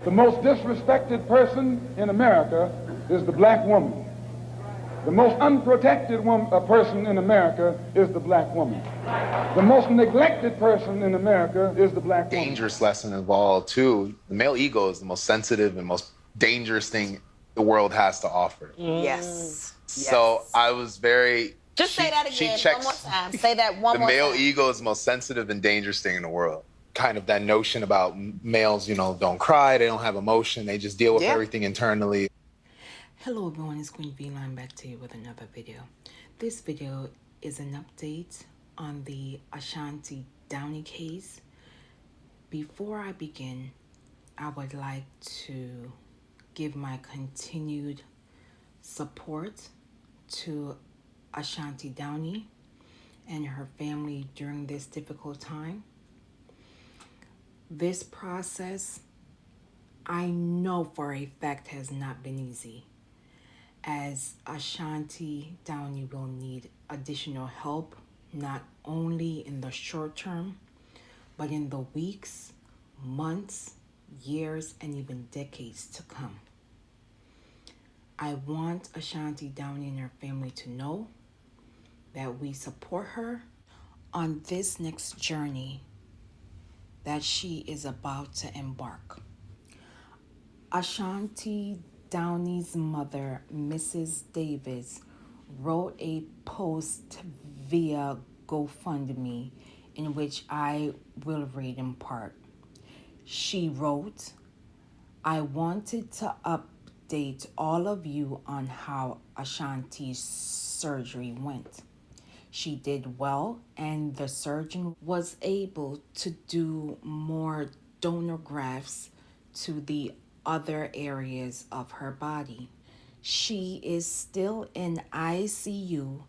The most disrespected person in America is the black woman. The most unprotected person in America is the black woman. The most neglected person in America is the black woman. Dangerous lesson of all, too. The male ego is the most sensitive and most dangerous thing the world has to offer. Yes. So I was very... Just say that again one more time. Say that one more time. The male ego is the most sensitive and dangerous thing in the world. Kind of that notion about males, don't cry, they don't have emotion, they just deal with everything internally. Hello everyone, it's Queen V. I'm back to you with another video. This video is an update on the Ashanti Downey case. Before I begin, I would like to give my continued support to Ashanti Downey and her family during this difficult time. This process, I know for a fact, has not been easy, as Ashanti Downey will need additional help, not only in the short term, but in the weeks, months, years, and even decades to come. I want Ashanti Downey and her family to know that we support her on this next journey that she is about to embark. Ashanti Downey's mother, Mrs. Davis, wrote a post via GoFundMe in which I will read in part. She wrote, "I wanted to update all of you on how Ashanti's surgery went. She did well, and the surgeon was able to do more donor grafts to the other areas of her body. She is still in ICU,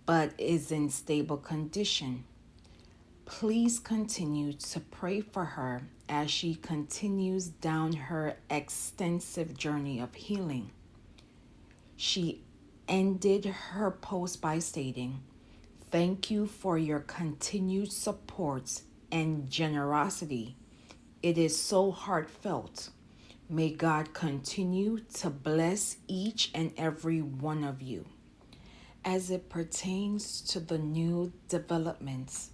but is in stable condition. Please continue to pray for her as she continues down her extensive journey of healing." She ended her post by stating, "Thank you for your continued support and generosity. It is so heartfelt. May God continue to bless each and every one of you." As it pertains to the new developments,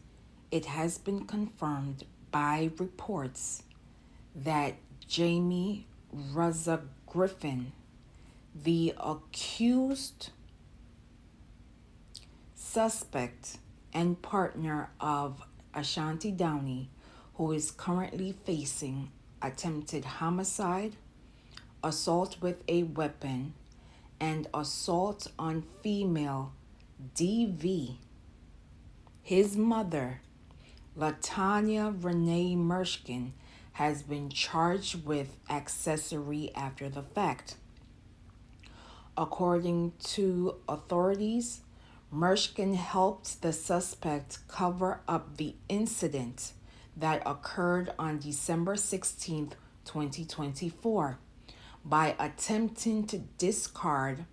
it has been confirmed by reports that Jami Raiziah Griffin, the accused suspect and partner of Ashanti Downey, who is currently facing attempted homicide, assault with a weapon, and assault on female DV. His mother, Latonya Renee Murchison, has been charged with accessory after the fact. According to authorities, Murchison helped the suspect cover up the incident that occurred on December 16, 2024, by attempting to discard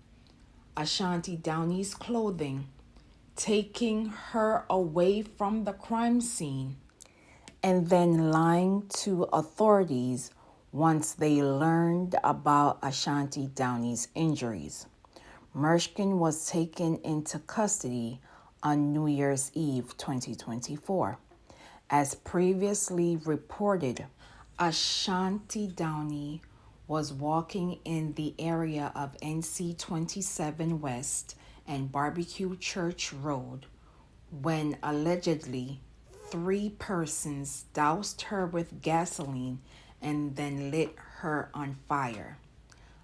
Ashanti Downey's clothing, taking her away from the crime scene, and then lying to authorities once they learned about Ashanti Downey's injuries. Murchison was taken into custody on New Year's Eve 2024. As previously reported, Ashanti Downey was walking in the area of NC 27 West and Barbecue Church Road when allegedly 3 persons doused her with gasoline and then lit her on fire.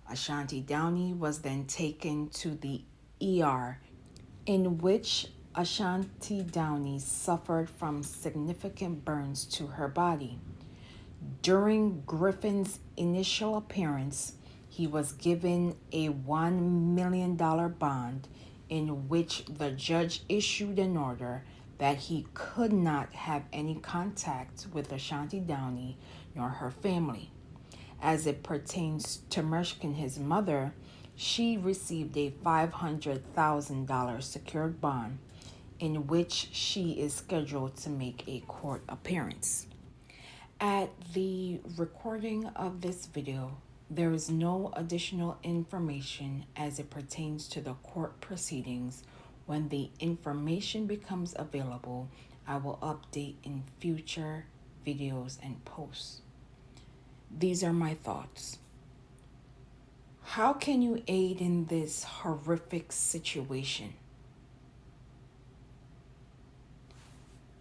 Ashanti Downey was then taken to the ER, in which Ashanti Downey suffered from significant burns to her body. During Griffin's initial appearance, he was given a $1 million bond, in which the judge issued an order that he could not have any contact with Ashanti Downey nor her family. As it pertains to Murchison, his mother, she received a $500,000 secured bond, in which she is scheduled to make a court appearance. At the recording of this video, there is no additional information as it pertains to the court proceedings. When the information becomes available, I will update in future videos and posts. These are my thoughts. How can you aid in this horrific situation?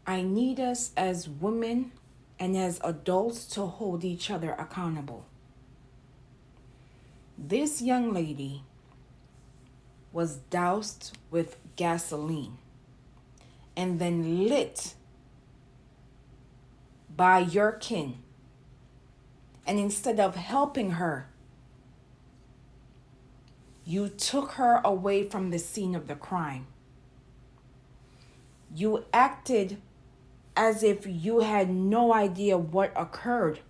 I need us as women and as adults to hold each other accountable. This young lady was doused with gasoline and then lit by your kin. And instead of helping her, you took her away from the scene of the crime. You acted as if you had no idea what occurred.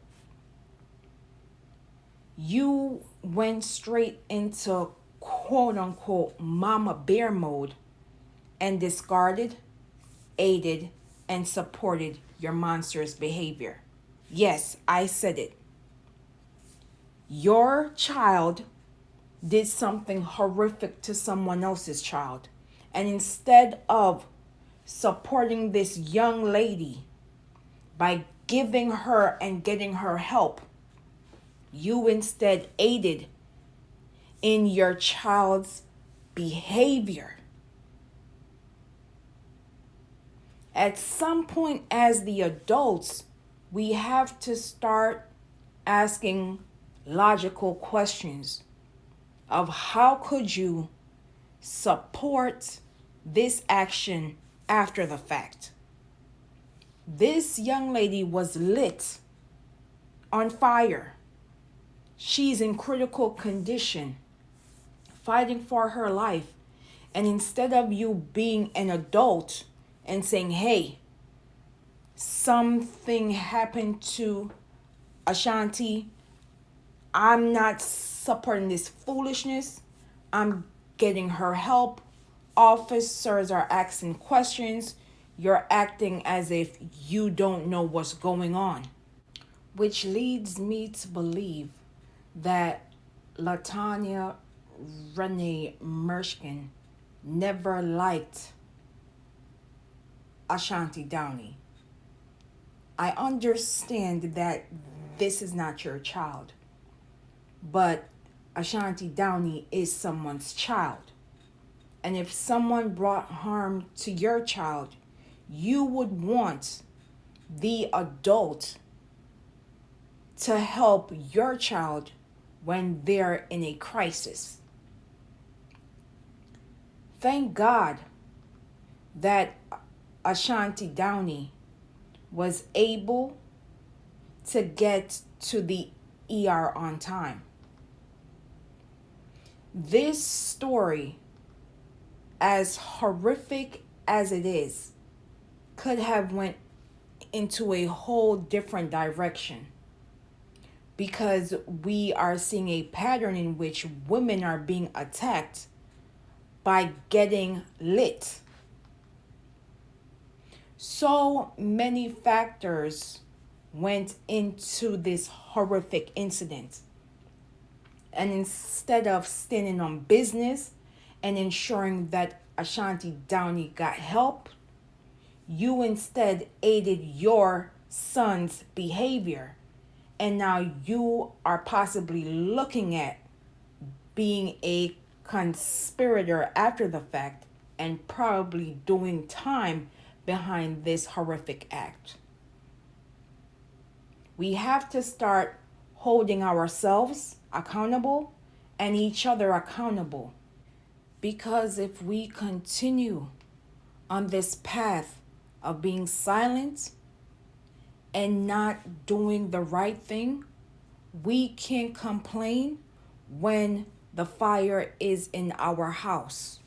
You went straight into quote unquote mama bear mode and discarded, aided, and supported your monstrous behavior. Yes, I said it. Your child did something horrific to someone else's child. And instead of supporting this young lady by giving her and getting her help, you instead aided in your child's behavior. At some point, as the adults, we have to start asking logical questions of how could you support this action after the fact. This young lady was lit on fire. She's in critical condition, fighting for her life. And instead of you being an adult and saying, hey, something happened to Ashanti, I'm not supporting this foolishness, I'm getting her help, officers are asking questions, you're acting as if you don't know what's going on. Which leads me to believe that Latonya Renee Murchison never liked Ashanti Downey. I understand that this is not your child, but Ashanti Downey is someone's child. And if someone brought harm to your child, you would want the adult to help your child when they're in a crisis. Thank God that Ashanti Downey was able to get to the ER on time. This story, as horrific as it is, could have went into a whole different direction, because we are seeing a pattern in which women are being attacked by getting lit. So many factors went into this horrific incident. And instead of standing on business and ensuring that Ashanti Downey got help, you instead aided your son's behavior. And now you are possibly looking at being a conspirator after the fact and probably doing time behind this horrific act. We have to start holding ourselves accountable and each other accountable. Because if we continue on this path of being silent and not doing the right thing, we can complain when the fire is in our house.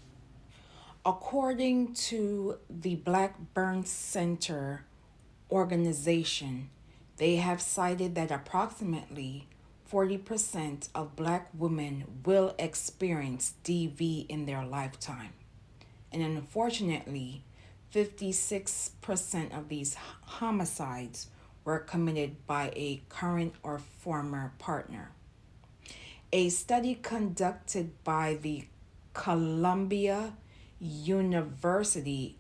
According to the Black Burn Center organization, they have cited that approximately 40% of Black women will experience DV in their lifetime. And unfortunately, 56% of these homicides were committed by a current or former partner. A study conducted by the Columbia University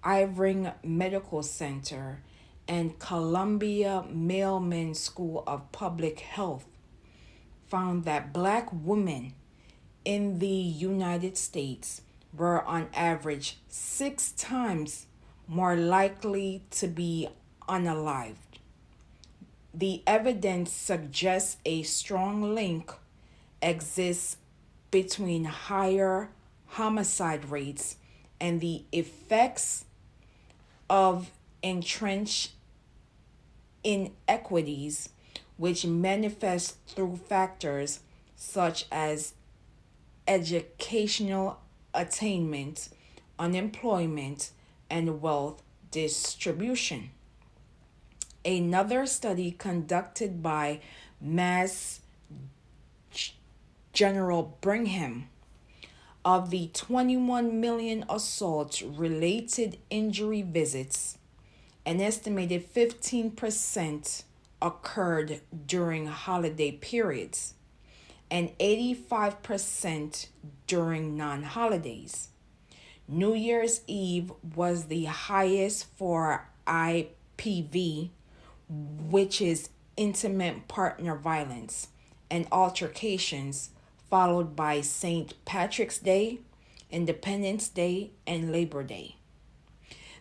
Irving Medical Center and Columbia Mailman School of Public Health found that Black women in the United States were on average 6 times more likely to be unalived. The evidence suggests a strong link exists between higher homicide rates and the effects of entrenched inequities, which manifest through factors such as educational attainment, unemployment, and wealth distribution. Another study conducted by Mass General Brigham of the 21 million assault-related injury visits, an estimated 15% occurred during holiday periods and 85% during non-holidays. New Year's Eve was the highest for IPV, which is intimate partner violence, and altercations, followed by St. Patrick's Day, Independence Day, and Labor Day.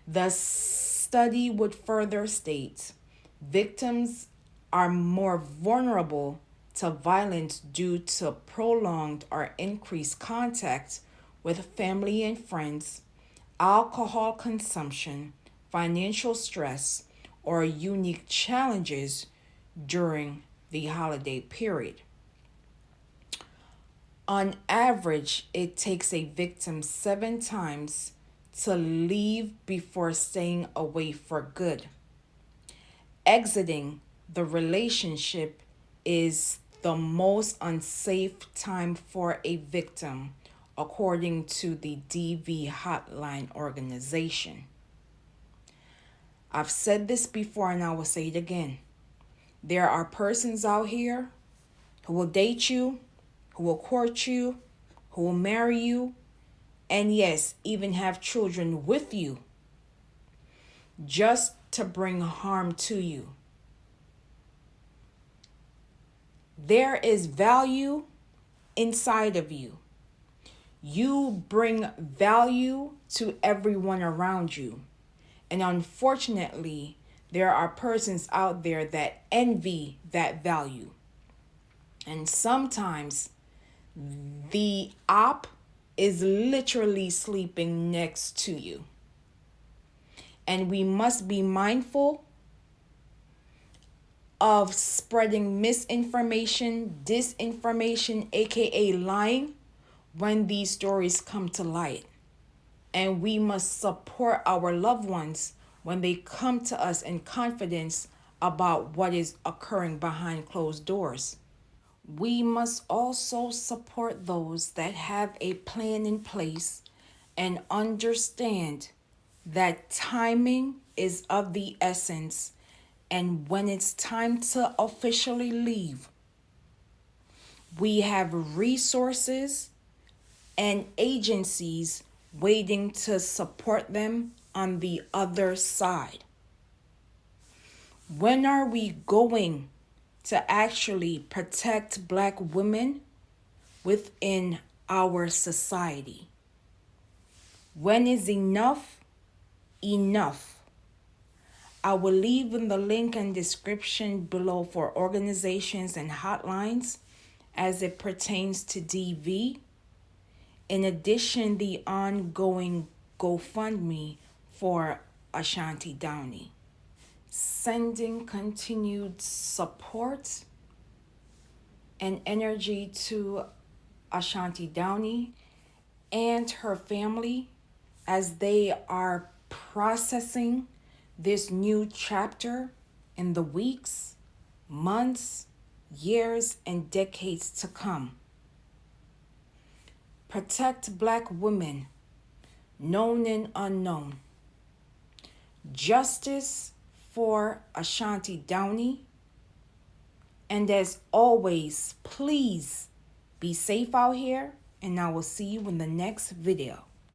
The study would further state victims are more vulnerable to violence due to prolonged or increased contact with family and friends, alcohol consumption, financial stress, or unique challenges during the holiday period. On average, it takes a victim 7 times to leave before staying away for good. Exiting the relationship is the most unsafe time for a victim, according to the DV Hotline organization. I've said this before and I will say it again. There are persons out here who will date you, who will court you, who will marry you, and yes, even have children with you, just to bring harm to you. There is value inside of you. You bring value to everyone around you. And unfortunately, there are persons out there that envy that value. And sometimes the op is literally sleeping next to you. And we must be mindful of spreading misinformation, disinformation, aka lying, when these stories come to light. And we must support our loved ones when they come to us in confidence about what is occurring behind closed doors. We must also support those that have a plan in place and understand that timing is of the essence, and when it's time to officially leave, we have resources and agencies waiting to support them on the other side. When are we going to actually protect Black women within our society? When is enough enough? I will leave in the link and description below for organizations and hotlines as it pertains to DV. In addition, the ongoing GoFundMe for Ashanti Downey. Sending continued support and energy to Ashanti Downey and her family as they are processing this new chapter in the weeks, months, years, and decades to come. Protect Black women, known and unknown. Justice for Ashanti Downey. And as always, please be safe out here, and I will see you in the next video.